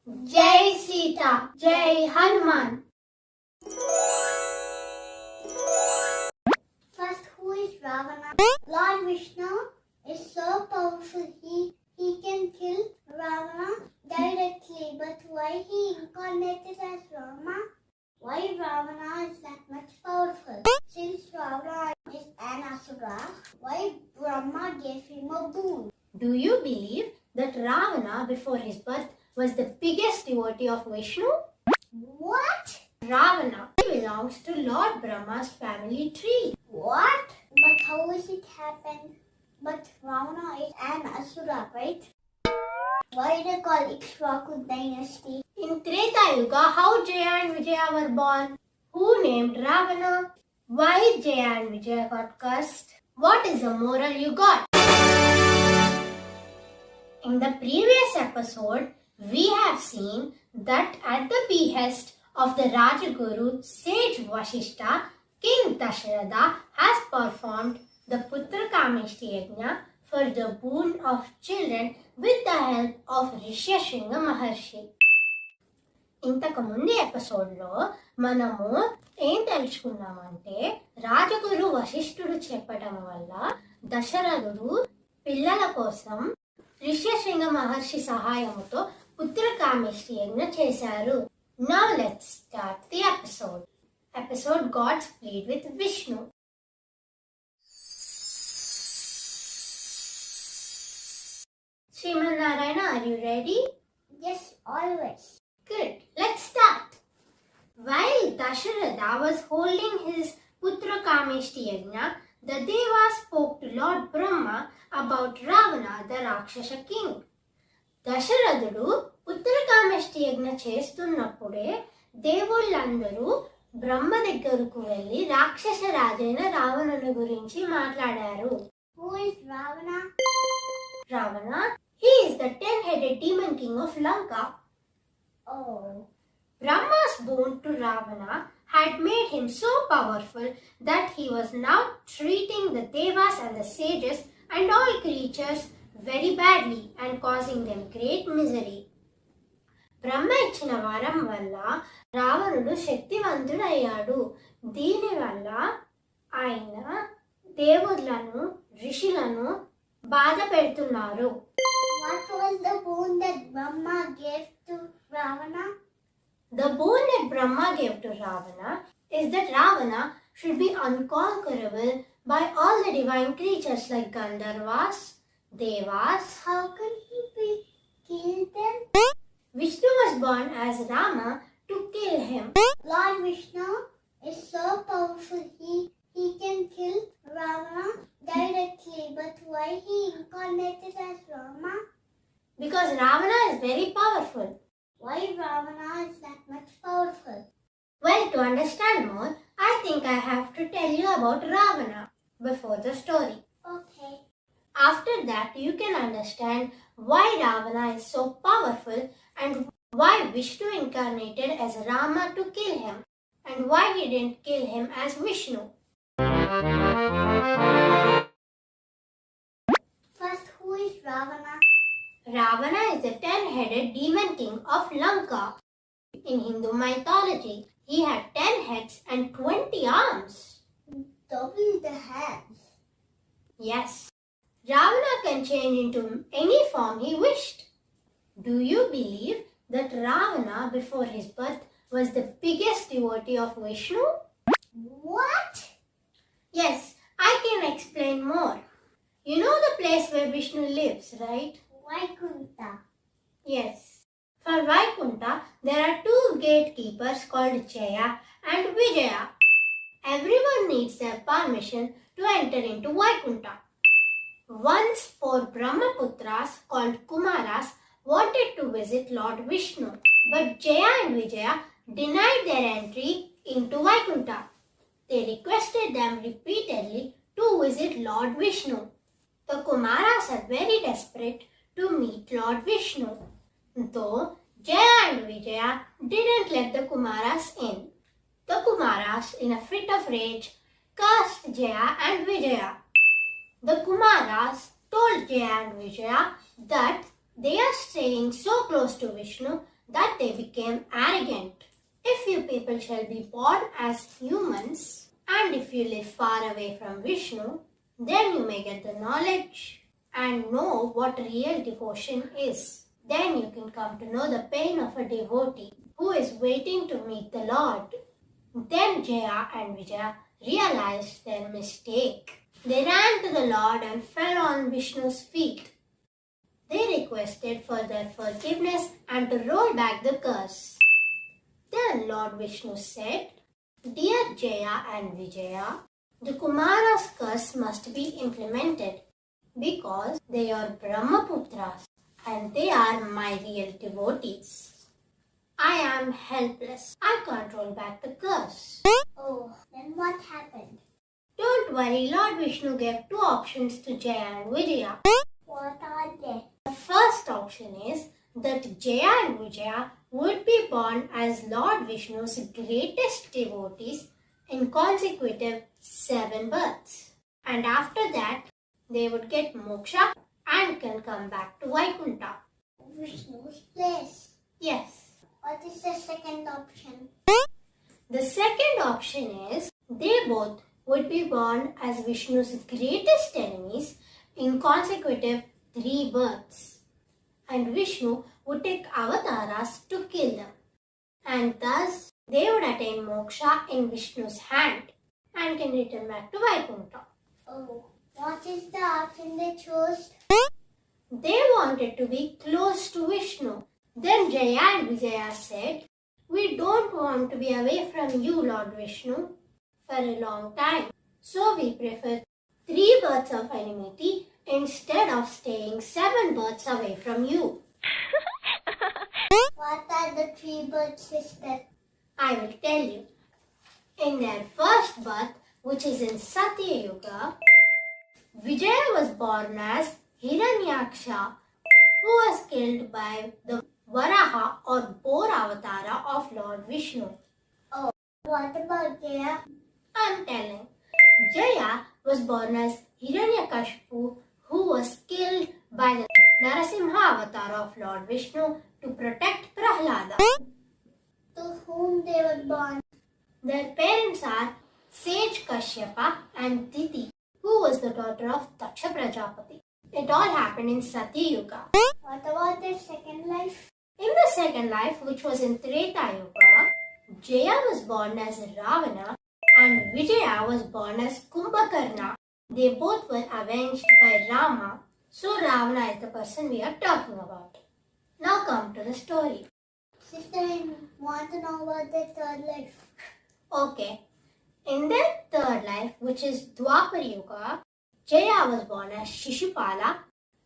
Jai Sita, Jai Hanuman. First, who is Ravana? Lord Vishnu is so powerful. He can kill Ravana directly. But why he incarnated as Rama? Why Ravana is that much powerful? Since Ravana is an asura, why Brahma gave him a boon? Do you believe that Ravana before his birth was the biggest devotee of Vishnu? What? Ravana belongs to Lord Brahma's family tree. What? But how is it happen? But Ravana is an asura, right? Why they call ikshvaku dynasty? In Treta Yuga, how Jaya and Vijaya were born? Who named Ravana? Why Jaya and Vijaya got cursed? What is the moral you got? In the previous episode, we have seen that at the behest of the Rajaguru, sage Vashishta, King Dasharatha has performed the Putra Kameshti Yajna for the boon of children with the help of Rishyasringa Maharshi. ఇంతకు ముందు ఎపిసోడ్లో మనము ఏం తెలుసుకున్నామంటే రాజగురు వశిష్ఠుడు చెప్పడం వల్ల దశరథుడు పిల్లల కోసం ఋష్యశృంగ మహర్షి సహాయముతో పుత్రకామేష్టి యజ్ఞ చేశారు. Now let's start the episode. Episode God's Plead with Vishnu. Sriman Narayana, are you ready? Yes, always. Good, let's start. While Dasharatha was holding his Putra Kameshti Yajna, the Devas spoke to Lord Brahma about Ravana, the Rakshasa king. దశరథుడు పుత్రకామేష్టి యజ్ఞ చేస్తున్నప్పుడే దేవుళ్ళందరూ బ్రహ్మ దగ్గరకు వెళ్ళి రాక్షస రాజైన రావణుని గురించి మాట్లాడారు. Who is Ravana? Ravana, he is the 10-headed demon king of Lanka. Oh. Brahma's boon to Ravana had made him so powerful that he was now treating the Devas and the sages and all creatures very badly and causing them great misery. బ్రహ్మ ఇచ్చిన వరం వల్ల రావణుడు శక్తివంతుడయ్యాడు. దీనివల్ల ఆయన దేవుళ్ళను ఋషులను బాధ పెడుతున్నారు. What was the boon that Brahma gave to Ravana? The boon that Brahma gave to Ravana is that Ravana should be unconquerable by all the divine creatures like Gandharvas, Devas. How could he kill them? Vishnu was born as Rama to kill him. Lord Vishnu is so powerful. He can kill Ravana directly. But why he incarnated as Rama? Because Ravana is very powerful. Why Ravana is that much powerful? Well, to understand more, I think I have to tell you about Ravana before the story. Okay. After that, you can understand why Ravana is so powerful and why Vishnu incarnated as Rama to kill him and why he didn't kill him as Vishnu. First, who is Ravana? Ravana is the 10-headed demon king of Lanka. In Hindu mythology, he had 10 heads and 20 arms. Double the hands. Yes, Ravana can change into any form he wished. Do you believe that Ravana before his birth was the biggest devotee of Vishnu? What? Yes, I can explain more. You know the place where Vishnu lives, right? Vaikunta. Yes. For Vaikunta, there are two gatekeepers called Jaya and Vijaya. Everyone needs their permission to enter into Vaikunta. Once 4 Brahmaputras called Kumaras wanted to visit Lord Vishnu, but Jaya and Vijaya denied their entry into Vaikunta. They requested them repeatedly to visit Lord Vishnu. The Kumaras are very desperate to meet Lord Vishnu, though Jaya and Vijaya didn't let the Kumaras in. The Kumaras, in a fit of rage, cursed Jaya and Vijaya. The Kumaras told Jaya and Vijaya that they are staying so close to Vishnu that they became arrogant. If you people shall be born as humans, and if you live far away from Vishnu, then you may get the knowledge and know what real devotion is. Then you can come to know the pain of a devotee who is waiting to meet the Lord. Then Jaya and Vijaya realized their mistake. They ran to the Lord and fell on Vishnu's feet. They requested for their forgiveness and to roll back the curse. Then Lord Vishnu said, "Dear Jaya and Vijaya, the Kumara's curse must be implemented because they are Brahmaputras and they are my real devotees. I am helpless. I can't roll back the curse." Oh, then what happened? Don't worry, Lord Vishnu gave two options to Jaya and Vijaya. What are they? The first option is that Jaya and Vijaya would be born as Lord Vishnu's greatest devotees in consecutive 7 births. And after that, they would get moksha and can come back to Vaikuntha. Vishnu's place. Yes. What is the second option? The second option is they both would be born as Vishnu's greatest enemies in consecutive 3 births. And Vishnu would take avatars to kill them. And thus they would attain moksha in Vishnu's hand and can return back to Vaikuntha. Oh, what is the option they chose? They wanted to be close to Vishnu. Then Jaya and Vijaya said, "We don't want to be away from you, Lord Vishnu, for a long time. So we prefer 3 births of enmity instead of staying 7 births away from you." What are the 3 birth sisters? I will tell you. In their first birth, which is in Satya Yuga, Vijaya was born as Hiranyaksha, who was killed by the Varaha or boar avatara of Lord Vishnu. Oh, what about Jaya? I am telling. Jaya was born as Hiranyakashipu, who was killed by the Narasimha avatar of Lord Vishnu to protect Prahlada. To whom they were born? Their parents are Sage Kashyapa and Diti, who was the daughter of Daksha Prajapati. It all happened in Satya Yuga. What about their second life? In the second life, which was in Treta Yuga, Jaya was born as Ravana and Vijaya was born as Kumbhakarna. They both were avenged by Rama, so Ravana is the person we are talking about. Now come to the story. Sister, I want to know about their third life. Okay, in their third life, which is Dwapar Yuga, Jaya was born as Shishupala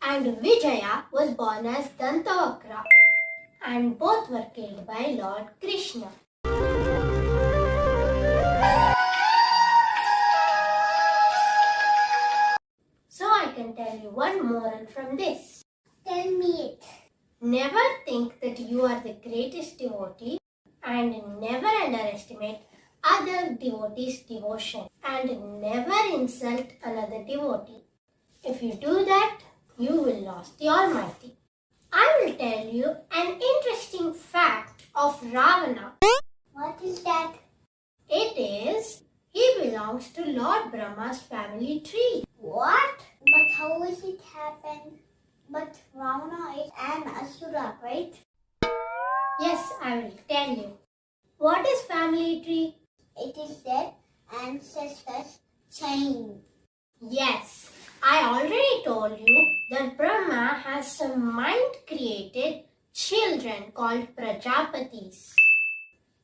and Vijaya was born as Dantavakra, and both were killed by Lord Krishna. So I can tell you one moral from this. Tell me it. Never think that you are the greatest devotee and never underestimate other devotees' devotion and never insult another devotee. If you do that, you will lose the Almighty. I will tell you an interesting fact of Ravana. What is that? It is, he belongs to Lord Brahma's family tree. What? But how is it happen? But Ravana is an asura, right? Yes, I will tell you. What is family tree? It is their ancestors' chain. Yes, I already told you that Brahma has some mind-created children called Prajapatis.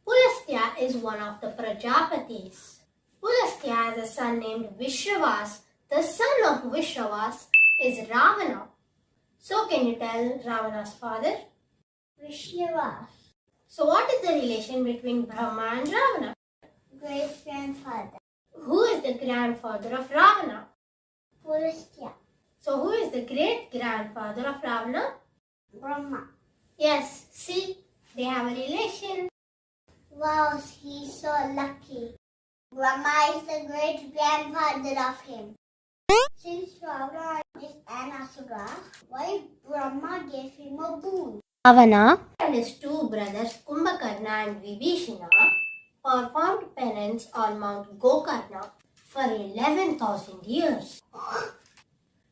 Pulastya is one of the Prajapatis. Pulastya has a son named Vishravas. The son of Vishravas is Ravana. So can you tell Ravana's father? Vishnava, So what is the relation between Brahma and Ravana? great grandfather. Who is the grandfather of Ravana? Purustya, So who is the great grandfather of Ravana? Brahma. Yes, see, they have a relation. Wow, he's so lucky. Brahma is the great grandfather of him. Since Ravana is an asura, why Brahma gave him a boon? Ravana and his two brothers Kumbhakarna and Vibhishana performed penance on Mount Gokarna for 11,000 years.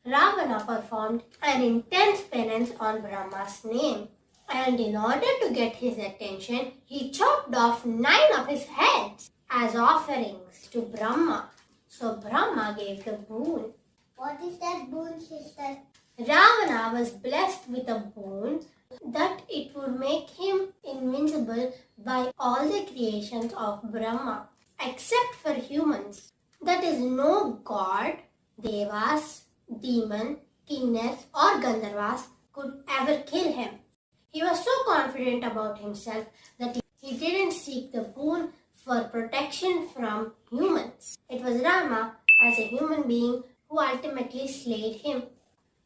Ravana performed an intense penance on Brahma's name, and in order to get his attention, he chopped off 9 of his heads as offerings to Brahma. So Brahma gave the boon. What is that boon, sister? Ravana was blessed with a boon that it would make him invincible by all the creations of Brahma, except for humans. That is, no god, devas, demon, kinners, or gandharvas could ever kill him. He was so confident about himself that he didn't seek the boon for protection from humans. It was Rama, as a human being, who ultimately slayed him.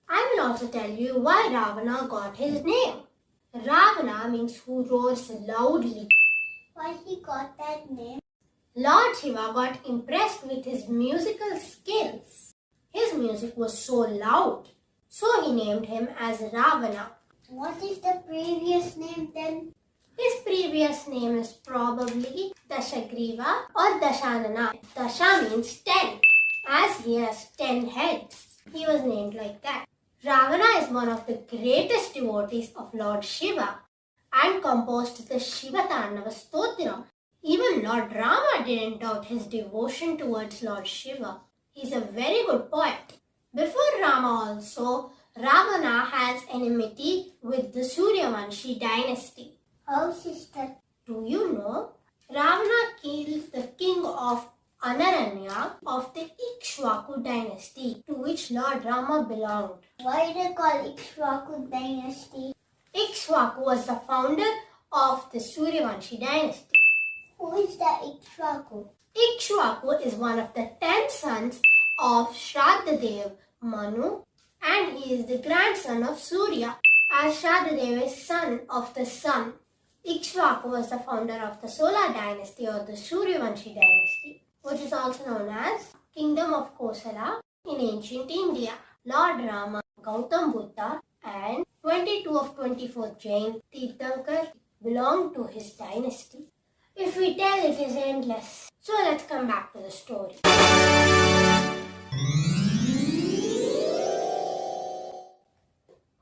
I will also tell you why Ravana got his name. Ravana means who roars loudly. Why he got that name? Lord Shiva got impressed with his musical skills. His music was so loud, so he named him as Ravana. What is the previous name then? His previous name is probably Dashagriva or Dashanana. Dasha means 10, as he has 10 heads. He was named like that. Ravana is one of the greatest devotees of Lord Shiva and composed the Shiva Tarnava Stotram. Even Lord Rama didn't doubt his devotion towards Lord Shiva. He's a very good poet. Before Rama also, Ravana has enmity with the Suryavanshi dynasty. How, sister? Do you know? Ravana kills the king of Anaranya of the Ikshvaku dynasty, to which Lord Rama belonged. Why they call Ikshvaku dynasty? Ikshvaku was the founder of the Suryavanshi dynasty. Who is the Ikshvaku? Ikshvaku is one of the 10 sons of Shraddhadev Manu, and he is the grandson of Surya, as Shraddhadev is son of the sun. Ikshvaku was the founder of the Solar dynasty or the Suryavanshi dynasty, which is also known as Kingdom of Kosala in ancient India. Lord Rama, Gautam Buddha, and 22 of 24 Jain Tirthankar belonged to his dynasty. If we tell, it is endless. So let's come back to the story.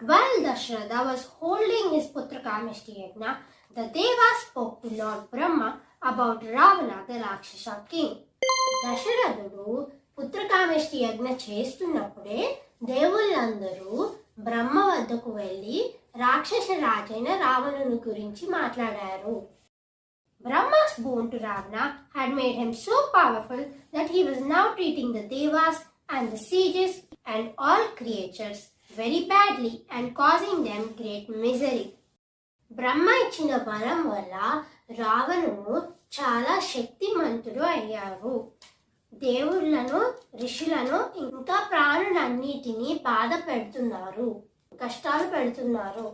While Dasharatha was holding his Putrakamishti Yajna, the Devas spoke to Lord Brahma about Ravana, the Rakshasa king. దశరథుడు పుత్రకామేష్టి యజ్ఞ చేస్తున్నప్పుడే దేవుళ్ళందరూ బ్రహ్మ వద్దకు వెళ్ళి రాక్షస రాజైన రావణుని గురించి మాట్లాడారు. Brahma's boon to Ravana had made him so powerful that he was now treating the devas and the sages and all creatures very badly and causing them great misery. బ్రహ్మ ఇచ్చిన వరం వల్ల రావణుడు చాలా శక్తిమంతుడు అయ్యారు. దేవుళ్లను, ఋషులను, ఇంకా ప్రాణులన్నిటినీ బాధ పెడుతున్నారు, కష్టాలు పెడుతున్నారు.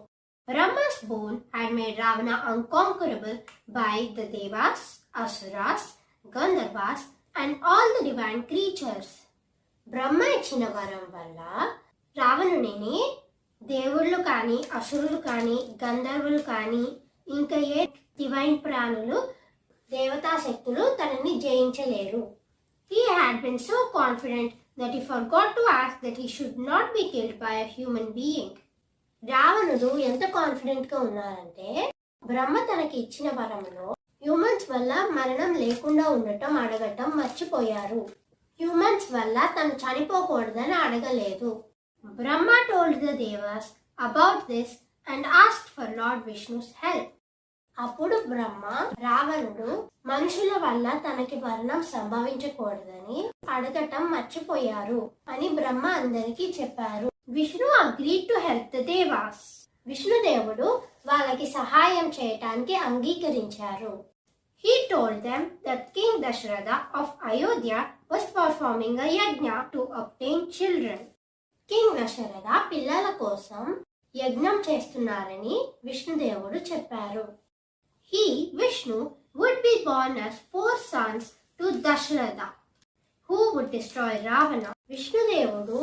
Brahma's boon had made Ravana unconquerable by the devas, asuras, gandharvas and all the divine creatures. బ్రహ్మ ఇచ్చిన వరం వల్ల రావణుడిని దేవుళ్ళు కానీ, అసురులు కానీ, గంధర్వులు కానీ, ఇంకా ఏ డివైన్ ప్రాణులు, దేవతా శక్తులు తనని జయించలేరు. He had been so confident that he forgot to ask that he should not be killed by a human being. రావణుడు ఎంత కాన్ఫిడెంట్ గా ఉన్నారంటే, బ్రహ్మ తనకి ఇచ్చిన వరంలో హ్యూమన్స్ వల్ల మరణం లేకుండా ఉండటం అడగటం మర్చిపోయారు. హ్యూమన్స్ వల్ల తను చనిపోకూడదని అడగలేదు. Brahma told the devas about this and asked for Lord Vishnu's help. అప్పుడు బ్రహ్మ, రావణుడు మనుషుల వల్ల తనకి మరణం సంభవించకూడదని అడగటం మర్చిపోయారు అని బ్రహ్మ అందరికీ చెప్పారు. Vishnu agreed to help the devas. విష్ణుదేవుడు వాళ్ళకి సహాయం చేయటానికి అంగీకరించారు. He told them that King Dasharatha of Ayodhya was performing a yajna to obtain children. King Dasharatha పిల్లల కోసం యజ్ఞం చేస్తున్నారని విష్ణుదేవుడు చెప్పారు. He, Vishnu, would be born as 4 sons to Dasharatha, who would destroy Ravana. విష్ణుదేవుడు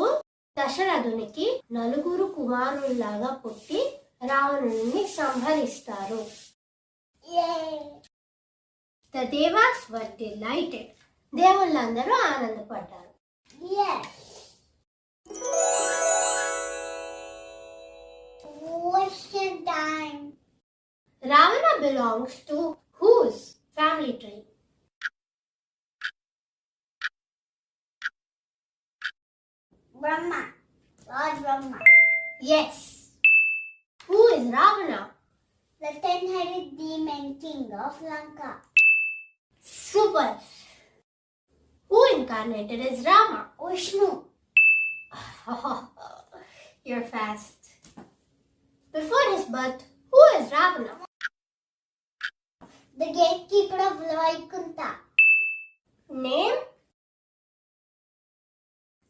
దశరథునికి 4 కుమారుల్లాగా పుట్టి రావణుని సంహరిస్తారు. Yay! The devas were delighted. దేవుళ్ళందరూ ఆనందపడ్డారు. Yes. Question time. Ravana belongs to whose family tree? Brahma. Lord Brahma. Yes. Who is Ravana? The 10-headed demon king of Lanka. Super. Who incarnated as Rama? Vishnu. You're fast. Before his birth, who is Ravana? The gatekeeper of Vaikuntha. Name?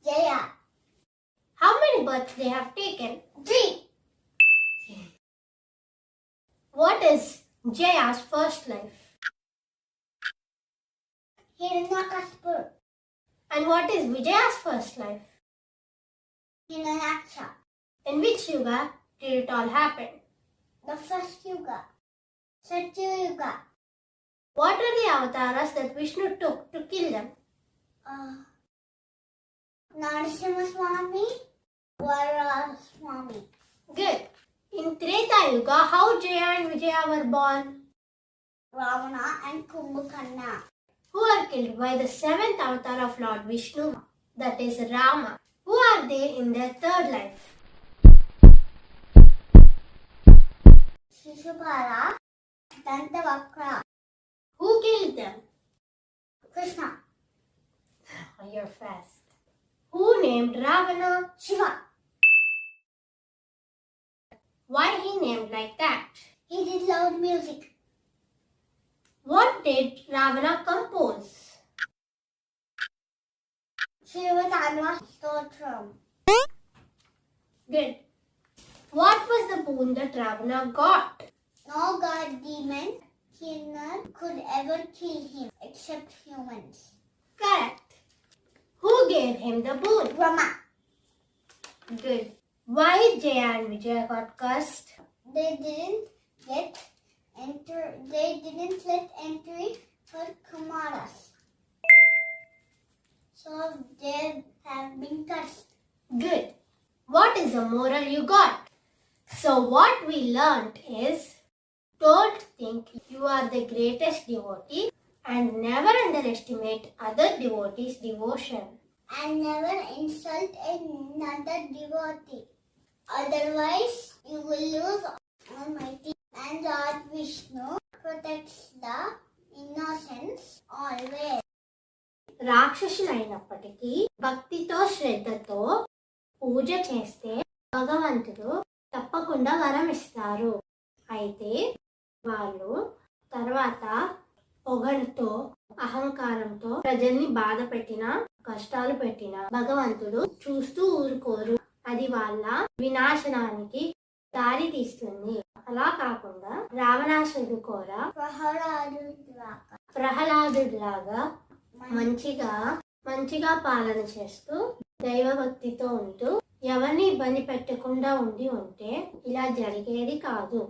Jaya. How many births they have taken? 3. What is Jaya's first life? Hiranyakashipu. And what is Vijaya's first life? Hiranyaksha. In which yuga did it all happen? The first yuga. Satyuga. What are the avatars that Vishnu took to kill them? Narasimha swamy. Swamy. Good. In Treta Yuga, how Jaya and Vijaya were born? Ravana and Kumbhakarna. Who are killed by the 7th avatar of Lord Vishnu, that is Rama. Who are they in their third life? Shishupala. Dantavakra. Who killed them? Krishna. Oh, you're fast. Who named Ravana? Shiva. Why he named like that? He did loud music. What did Ravana compose? Shivatanva Stotram. Good. What was the boon that Ravana got? No god, demon, killer could ever kill him except humans. Correct. Who gave him the boon? Brahma. Good. Why Jaya and Vijaya got cursed? They didn't let entry for Kumaras. So they have been cursed. Good. What is the moral you got? So what we learnt is, don't think you are the greatest devotee and never underestimate other devotees' devotion. And never insult another devotee. Otherwise, you will lose Almighty. And Lord Vishnu protects the innocents always. రాక్షసులైనప్పటికీ భక్తితో శ్రద్ధతో పూజ చేస్తే భగవంతుడు తప్పకుండా వరం ఇస్తారు. అయితే వాళ్ళు తర్వాత పొగడుతో అహంకారంతో ప్రజల్ని బాధ పెట్టినా కష్టాలు పెట్టినా భగవంతుడు చూస్తూ ఊరుకోరు. అది వాళ్ళ వినాశనానికి దారి తీస్తుంది. అలా కాకుండా రావణాసురుడు కూడా ప్రహ్లాదుడిలాగా మంచిగా పాలన చేస్తూ దైవభక్తితో ఉంటూ ఎవరిని ఇబ్బంది పెట్టకుండా ఉంటే ఇలా జరిగేది కాదు.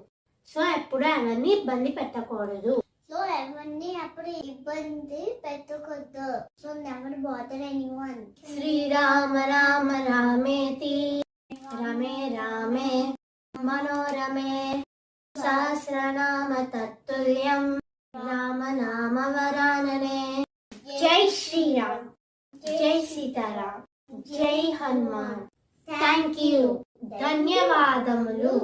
సో ఎప్పుడు ఎవరిని ఇబ్బంది పెట్టకూడదు. So everyone appudu ibbandi pettukoddu. So never bother anyone. Sri Rama Rama Rameti Rame Rame Manorame Sahasranama Tattulyam Rama Nama Varanane. Jai Shri Ram, Jai Sitaram, Jai Hanuman. Thank you. ధన్యవాదములు.